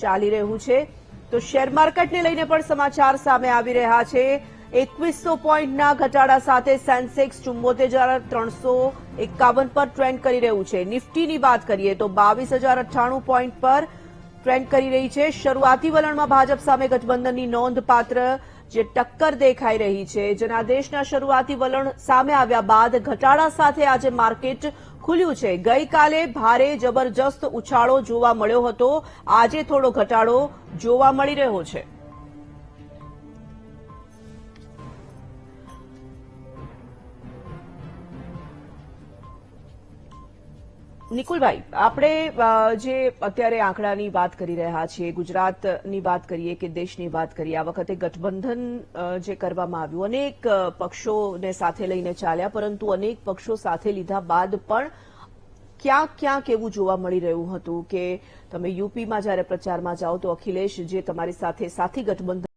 ચાલી રહ્યું છે તો શેર માર્કેટને લઈને પણ સમાચાર સામે આવી રહ્યા છે। 2100 પોઈન્ટના ઘટાડા સાથે સેન્સેક્સ 74,351 પર ટ્રેન્ડ કરી રહ્યું છે। નિફ્ટીની વાત કરીએ તો 22,098 પોઈન્ટ પર ટ્રેન્ડ કરી રહી છે। શરૂઆતી વલણમાં ભાજપ સામે ગઠબંધનની નોંધપાત્ર જે ટક્કર દેખાઈ રહી છે। જનાદેશના શરૂઆતી વલણ સામે આવ્યા બાદ ઘટાડા સાથે આજે માર્કેટ ખુલ્યું છે। ગઈકાલે ભારે જબરજસ્ત ઉછાળો જોવા મળ્યો હતો, આજે થોડો ઘટાડો જોવા મળી રહ્યો છે। નિકુલભાઈ, આપણે જે અત્યારે આંકડાની વાત કરી રહ્યા છીએ, ગુજરાતની વાત કરીએ કે દેશની વાત કરીએ, આ વખતે ગઠબંધન જે કરવામાં આવ્યું, અનેક પક્ષોને સાથે લઈને ચાલ્યા, પરંતુ અનેક પક્ષો સાથે લીધા બાદ પણ ક્યાંક ક્યાંક એવું જોવા મળી રહ્યું હતું કે તમે યુપીમાં જ્યારે પ્રચારમાં જાઓ તો અખિલેશ જે તમારી સાથે સાથી ગઠબંધન